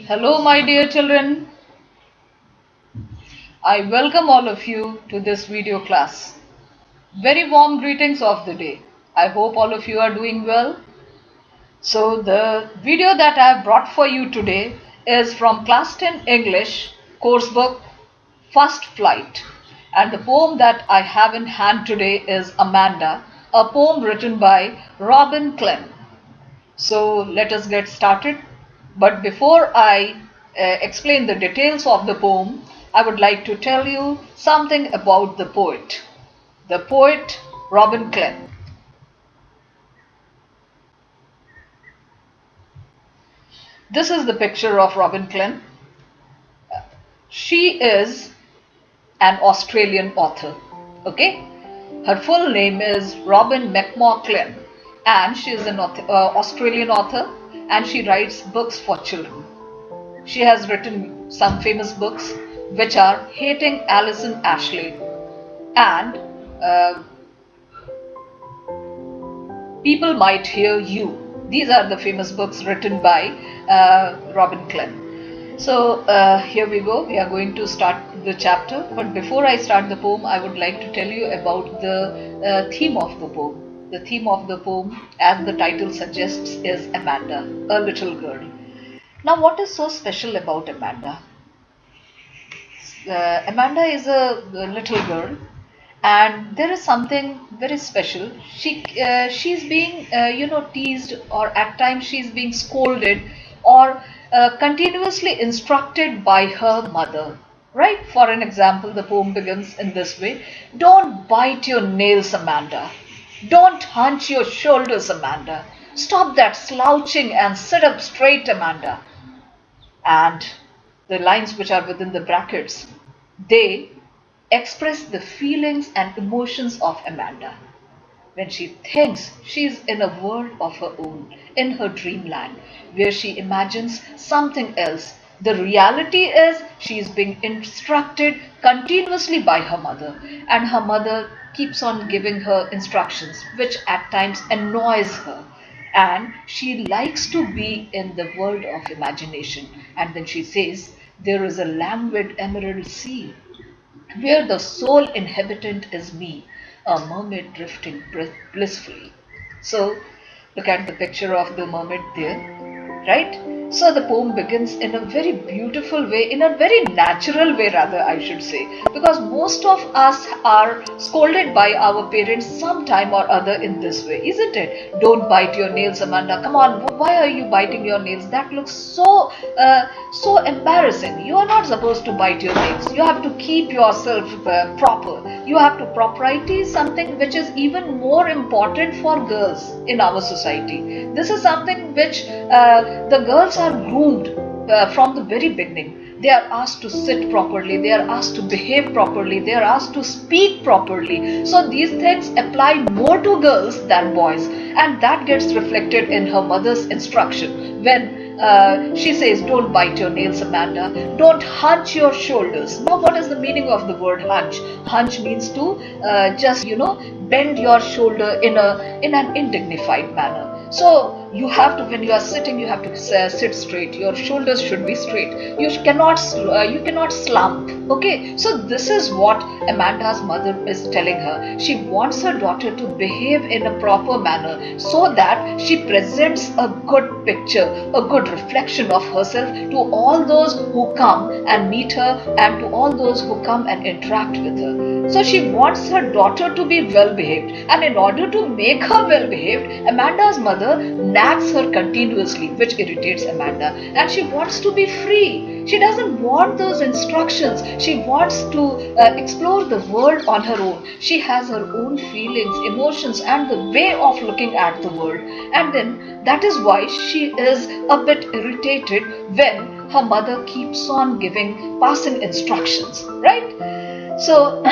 Hello, my dear children. I welcome all of you to this video class. Very warm greetings of the day. I hope all of you are doing well. So, the video that I have brought for you today is from Class 10 English course book First Flight. And the poem that I have in hand today is Amanda, a poem written by Robin Clem. So let us get started. But before I explain the details of the poem, I would like to tell you something about the poet. The poet Robin Clem. This is the picture of Robin Clem. She is an Australian author. Okay? Her full name is Robin McMaw Clem, and she is an Australian author, and she writes books for children. She has written some famous books which are Hating Alison Ashley and People Might Hear You. These are the famous books written by Robin Clem. So here we go. We are going to start the chapter. But before I start the poem, I would like to tell you about the theme of the poem. The theme of the poem, as the title suggests, is Amanda, a little girl. Now, what is so special about Amanda? Amanda is a little girl, and there is something very special. She's being teased, or at times she's being scolded, or continuously instructed by her mother. Right? For an example, the poem begins in this way: "Don't bite your nails, Amanda. Don't hunch your shoulders, Amanda. Stop that slouching and sit up straight, Amanda." And the lines which are within the brackets, they express the feelings and emotions of Amanda when she thinks she is in a world of her own, in her dreamland, where she imagines something else. The reality is she is being instructed continuously by her mother, and her mother keeps on giving her instructions, which at times annoys her. And she likes to be in the world of imagination. And then she says, "There is a languid emerald sea where the sole inhabitant is me, a mermaid drifting blissfully." So, look at the picture of the mermaid there, right? So, the poem begins in a very beautiful way, in a very natural way, rather, I should say, because most of us are scolded by our parents sometime or other in this way, isn't it? "Don't bite your nails, Amanda. Come on, why are you biting your nails? That looks so embarrassing. You are not supposed to bite your nails. You have to keep yourself proper. You have to propriety is something which is even more important for girls in our society. This is something which the girls are groomed from the very beginning. They are asked to sit properly, they are asked to behave properly, they are asked to speak properly. So these things apply more to girls than boys, and that gets reflected in her mother's instruction when she says, "Don't bite your nails, Amanda. Don't hunch your shoulders." Now, what is the meaning of the word hunch? Hunch means to just bend your shoulder in an indignified manner. So you have to, when you are sitting, you have to sit straight. Your shoulders should be straight. You cannot slump. Okay. So this is what Amanda's mother is telling her. She wants her daughter to behave in a proper manner so that she presents a good picture, a good reflection of herself to all those who come and meet her and to all those who come and interact with her. So she wants her daughter to be well behaved, and in order to make her well behaved, Amanda's mother nags her continuously, which irritates Amanda, and she wants to be free. She doesn't want those instructions. She wants to explore the world on her own. She has her own feelings, emotions, and the way of looking at the world. And then that is why she is a bit irritated when her mother keeps on passing instructions, right? So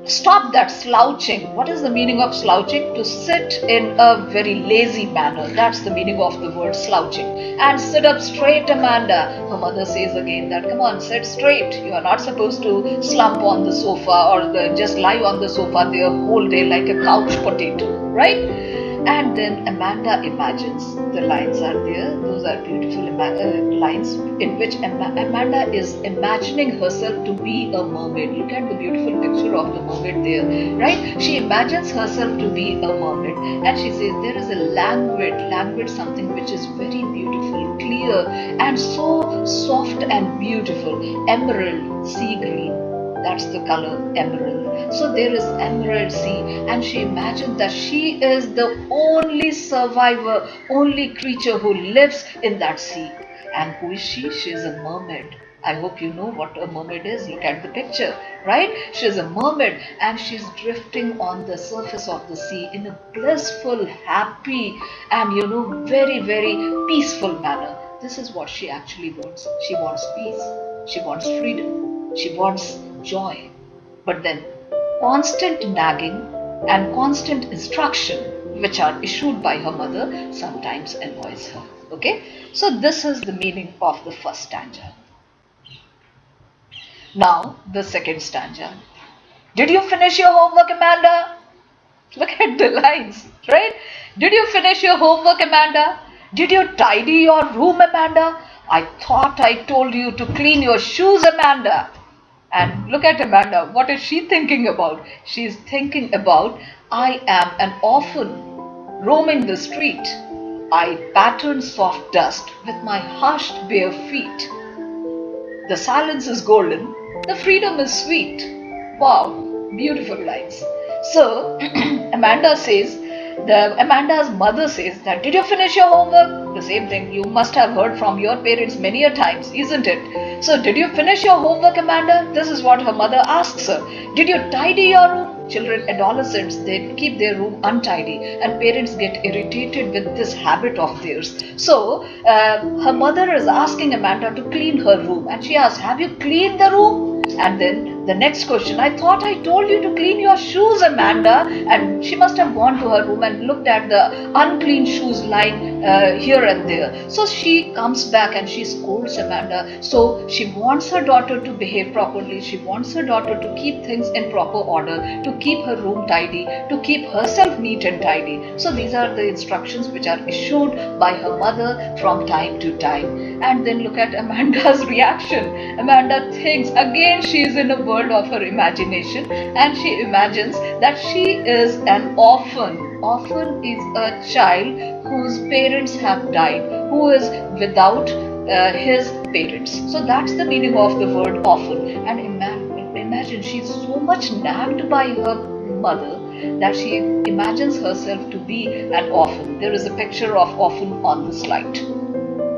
Stop that slouching. What is the meaning of slouching? To sit in a very lazy manner. That's the meaning of the word slouching. And sit up straight, Amanda. Her mother says again that, come on, sit straight. You are not supposed to slump on the sofa or just lie on the sofa the whole day like a couch potato, right? And then Amanda imagines, the lines are there, those are beautiful lines in which Amanda is imagining herself to be a mermaid. Look at the beautiful picture of the mermaid there, right? She imagines herself to be a mermaid, and she says there is a languid something which is very beautiful, clear, and so soft and beautiful, emerald, sea green. That's the color emerald. So there is emerald sea, and she imagined that she is the only survivor, only creature who lives in that sea. And who is she? She is a mermaid. I hope you know what a mermaid is. Look at the picture, right? She is a mermaid, and she's drifting on the surface of the sea in a blissful, happy, and very, very peaceful manner. This is what she actually wants. She wants peace. She wants freedom. She wants joy. But then constant nagging and constant instruction which are issued by her mother sometimes annoys her. Okay, so this is the meaning of the first stanza. Now the second stanza. Did you finish your homework, Amanda? Look at the lines, right? Did you finish your homework, Amanda? Did you tidy your room, Amanda? I thought I told you to clean your shoes, Amanda. And look at Amanda. What is she thinking about? She is thinking about, I am an orphan roaming the street. I pattern soft dust with my hushed bare feet. The silence is golden. The freedom is sweet. Wow, beautiful lines. So Amanda's mother says that, did you finish your homework? The same thing you must have heard from your parents many a times, isn't it? So did you finish your homework, Amanda? This is what her mother asks her. Did you tidy your room? Children, adolescents, they keep their room untidy, and parents get irritated with this habit of theirs. So her mother is asking Amanda to clean her room, and she asks, have you cleaned the room? And then the next question, I thought I told you to clean your shoes, Amanda. And she must have gone to her room and looked at the unclean shoes lying here and there. So she comes back and she scolds Amanda. So she wants her daughter to behave properly. She wants her daughter to keep things in proper order, to keep her room tidy, to keep herself neat and tidy. So these are the instructions which are issued by her mother from time to time. And then look at Amanda's reaction. Amanda thinks again she is in a world of her imagination, and she imagines that she is an orphan. Orphan is a child whose parents have died, who is without his parents. So that's the meaning of the word orphan. And imagine she's so much nagged by her mother that she imagines herself to be an orphan. There is a picture of orphan on the slide.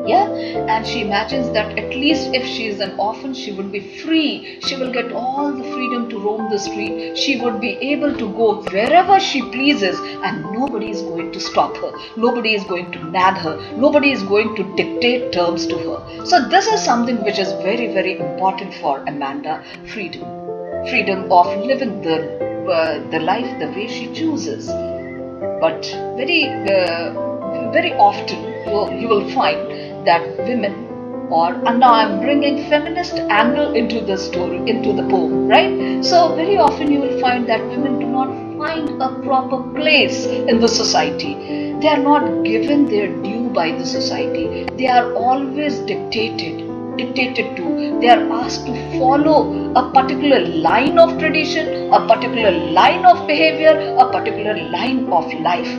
Yeah, and she imagines that at least if she is an orphan, she would be free. She will get all the freedom to roam the street. She would be able to go wherever she pleases, and nobody is going to stop her. Nobody is going to nag her. Nobody is going to dictate terms to her. So this is something which is very, very important for Amanda. Freedom. Freedom of living the life the way she chooses. But very often you will find that women, and now I'm bringing feminist angle into the story, into the poem, right? So very often you will find that women do not find a proper place in the society. They are not given their due by the society. They are always dictated to. They are asked to follow a particular line of tradition, a particular line of behavior, a particular line of life.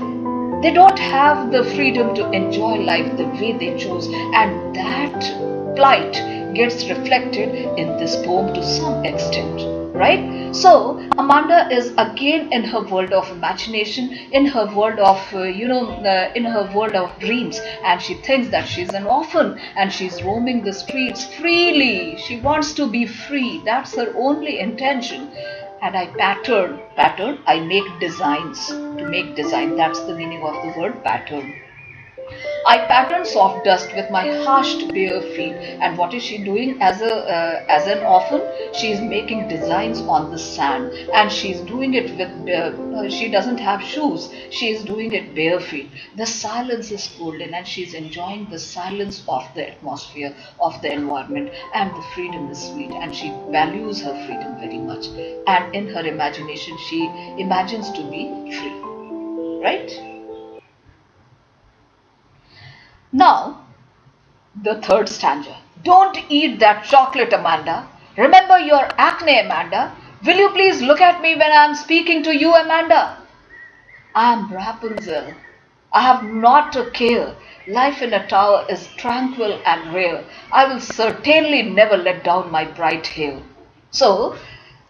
They don't have the freedom to enjoy life the way they choose, and that plight gets reflected in this poem to some extent, right? So Amanda is again in her world of imagination, in her world of in her world of dreams, and she thinks that she's an orphan and she's roaming the streets freely. She wants to be free. That's her only intention. And I pattern, I make designs. To make design, that's the meaning of the word pattern. I pattern soft dust with my hushed bare feet. And what is she doing as an orphan? She is making designs on the sand, and she is doing it with she doesn't have shoes. She is doing it bare feet. The silence is golden, and she is enjoying the silence of the atmosphere, of the environment, and the freedom is sweet, and she values her freedom very much. And in her imagination, she imagines to be free. Right? Now, the third stanza. Don't eat that chocolate, Amanda. Remember your acne, Amanda. Will you please look at me when I am speaking to you, Amanda? I am Rapunzel. I have not a care. Life in a tower is tranquil and rare. I will certainly never let down my bright hair. So,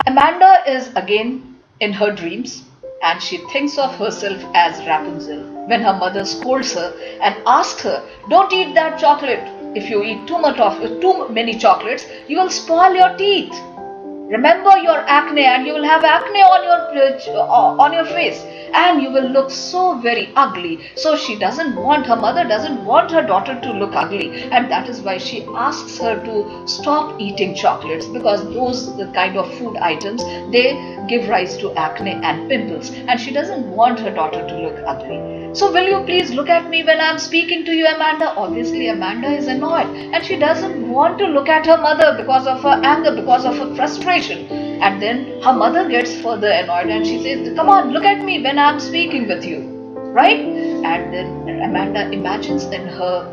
Amanda is again in her dreams, and she thinks of herself as Rapunzel when her mother scolds her and asks her, "Don't eat that chocolate. If you eat too many chocolates, you will spoil your teeth. Remember your acne, and you will have acne on your face, and you will look so very ugly." So her mother doesn't want her daughter to look ugly, and that is why she asks her to stop eating chocolates, because those the kind of food items, they give rise to acne and pimples, and she doesn't want her daughter to look ugly. So will you please look at me when I'm speaking to you, Amanda? Obviously, Amanda is annoyed, and she doesn't want to look at her mother because of her anger, because of her frustration. And then her mother gets further annoyed, and she says, "Come on, look at me when I'm speaking with you." Right? And then Amanda imagines in her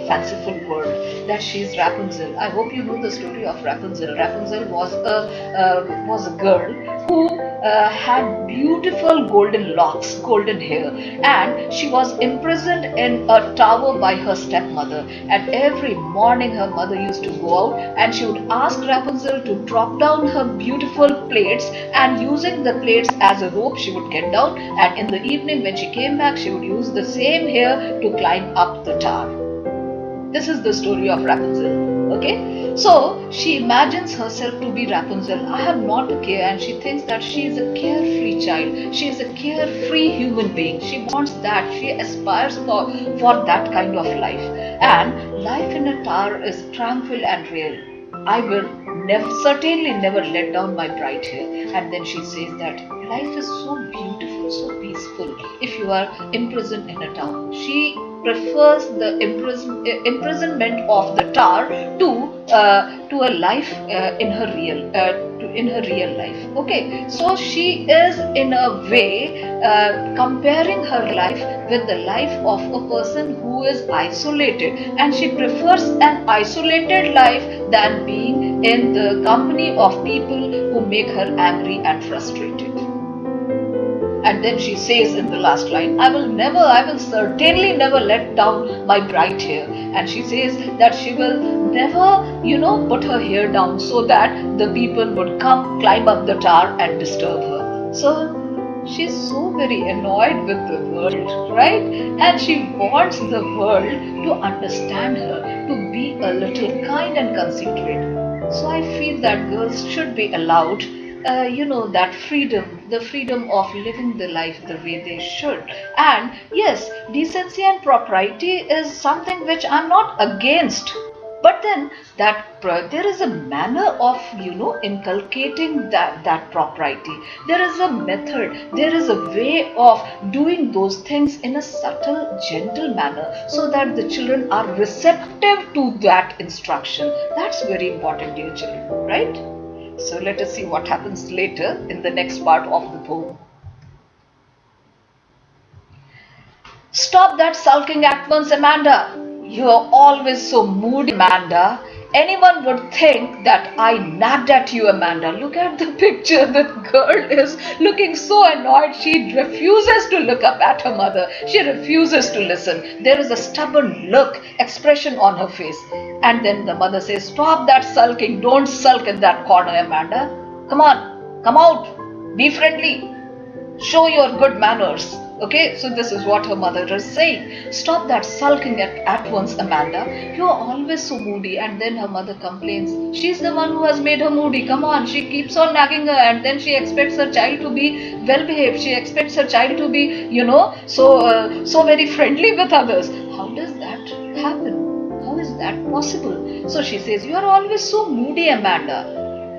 fanciful world, that she is Rapunzel. I hope you know the story of Rapunzel. Rapunzel was a girl who had beautiful golden locks, golden hair, and she was imprisoned in a tower by her stepmother. And every morning her mother used to go out, and she would ask Rapunzel to drop down her beautiful plaits, and using the plaits as a rope, she would get down, and in the evening when she came back, she would use the same hair to climb up the tower. This is the story of Rapunzel. Okay, so she imagines herself to be Rapunzel. I have not a care, and she thinks that she is a carefree child. She is a carefree human being. She wants that. She aspires for that kind of life. And life in a tower is tranquil and real. I will certainly never let down my bright hair. And then she says that life is so beautiful, so peaceful if you are imprisoned in a tower. She prefers the imprisonment of the tower to a life in her real life. Okay, so she is in a way comparing her life with the life of a person who is isolated, and she prefers an isolated life than being in the company of people who make her angry and frustrated. And then she says in the last line, I will certainly never let down my bright hair. And she says that she will never, put her hair down so that the people would climb up the tower and disturb her. So she's so very annoyed with the world, right? And she wants the world to understand her, to be a little kind and considerate. So I feel that girls should be allowed that freedom, the freedom of living the life the way they should. And yes, decency and propriety is something which I'm not against, but then there is a manner of inculcating that propriety. There is a method, there is a way of doing those things in a subtle, gentle manner, so that the children are receptive to that instruction. That's very important, dear children, right? So let us see what happens later in the next part of the poem. Stop that sulking at once, Amanda. You're always so moody, Amanda. Anyone would think that I nagged at you, Amanda. Look at the picture. The girl is looking so annoyed. She refuses to look up at her mother. She refuses to listen. There is a stubborn expression on her face. And then the mother says, stop that sulking. Don't sulk in that corner, Amanda. Come on, come out. Be friendly. Show your good manners. Okay, so this is what her mother is saying. Stop that sulking at once, Amanda. You are always so moody. And then her mother complains. She's the one who has made her moody. Come on, she keeps on nagging her, and then she expects her child to be well behaved. She expects her child to be, so very friendly with others. How does that happen? How is that possible? So she says, you are always so moody, Amanda.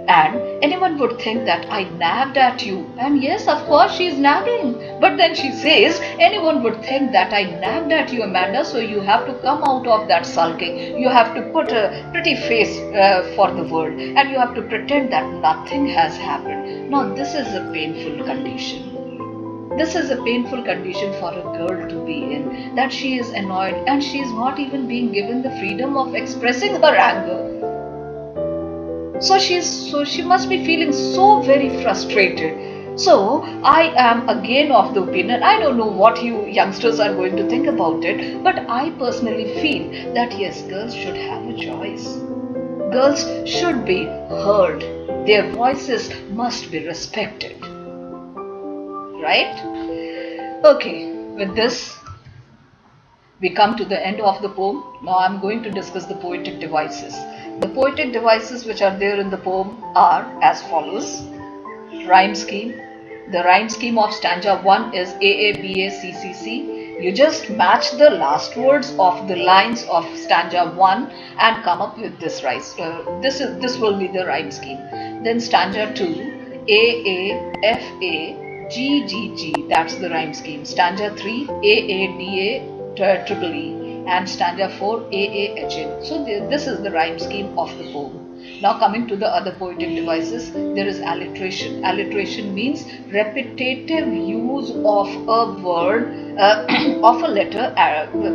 And anyone would think that I nagged at you. And yes, of course, she is nagging. But then she says, anyone would think that I nagged at you, Amanda, so you have to come out of that sulking. You have to put a pretty face for the world. And you have to pretend that nothing has happened. Now, this is a painful condition. This is a painful condition for a girl to be in, that she is annoyed and she is not even being given the freedom of expressing her anger. So she must be feeling so very frustrated. So I am again of the opinion, I don't know what you youngsters are going to think about it, but I personally feel that yes, girls should have a choice. Girls should be heard. Their voices must be respected. Right? Okay, with this we come to the end of the poem. Now I am going to discuss the poetic devices. The poetic devices which are there in the poem are as follows. Rhyme scheme. The rhyme scheme of stanza 1 is AABACCC. You just match the last words of the lines of stanza 1 and come up with this rhyme. This will be the rhyme scheme. Then stanza 2, AAFAGGG, that's the rhyme scheme. Stanza 3, AADA and stanza 4, AAHN. So this is the rhyme scheme of the poem. Now coming to the other poetic devices, there is alliteration. Alliteration means repetitive use of a word, of a letter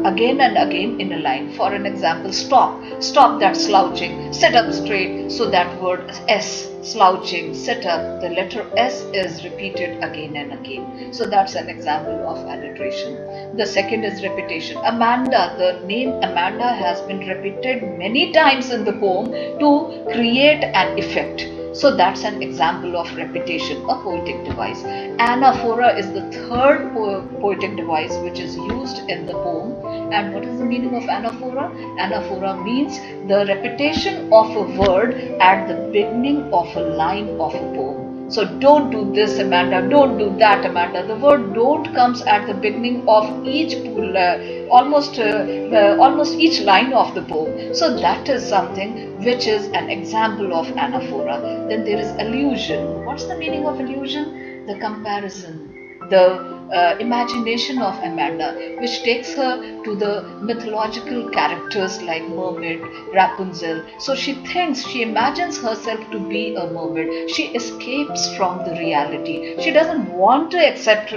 again and again in a line. For an example, stop. Stop that slouching. Sit up straight. So that word S, slouching, sit up, the letter S is repeated again and again. So that's an example of alliteration. The second is repetition. Amanda, the name Amanda has been repeated many times in the poem to create an effect. So that's an example of repetition, a poetic device. Anaphora is the third poetic device which is used in the poem. And what is the meaning of anaphora? Anaphora means the repetition of a word at the beginning of a line of a poem. So don't do this, Amanda, don't do that, Amanda. The word don't comes at the beginning of each almost each line of the poem. So that is something which is an example of anaphora. Then there is allusion. What's the meaning of allusion? The comparison, the imagination of Amanda, which takes her to the mythological characters like mermaid, Rapunzel. So she imagines herself to be a mermaid. She escapes from the reality. She doesn't want to accept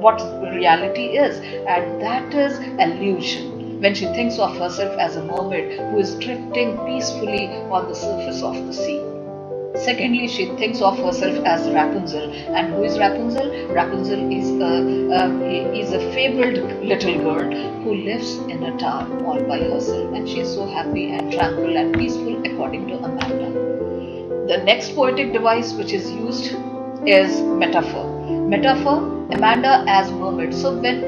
what reality is, and that is illusion. When she thinks of herself as a mermaid who is drifting peacefully on the surface of the sea. Secondly, she thinks of herself as Rapunzel. And who is Rapunzel? Rapunzel is a fabled little girl who lives in a tower all by herself, and she is so happy and tranquil and peaceful according to Amanda. The next poetic device which is used is metaphor. Metaphor, Amanda as mermaid. So when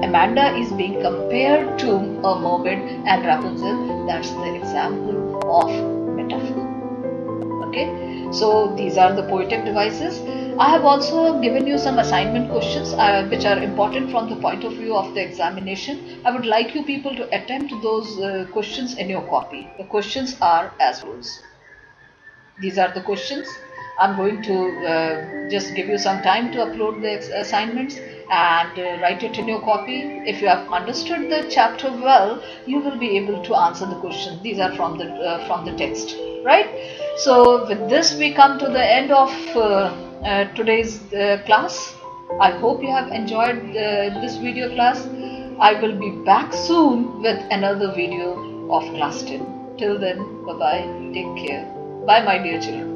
Amanda is being compared to a mermaid and Rapunzel, that's the example of metaphor. Okay, so these are the poetic devices. I have also given you some assignment questions which are important from the point of view of the examination. I would like you people to attempt those questions in your copy. The questions are as follows. These are the questions. I'm going to just give you some time to upload the assignments and write it in your copy. If you have understood the chapter well, you will be able to answer the questions. These are from the text, right? So with this we come to the end of today's class. I hope you have enjoyed this video class. I will be back soon with another video of class 10. Till then, bye bye, take care. Bye my dear children.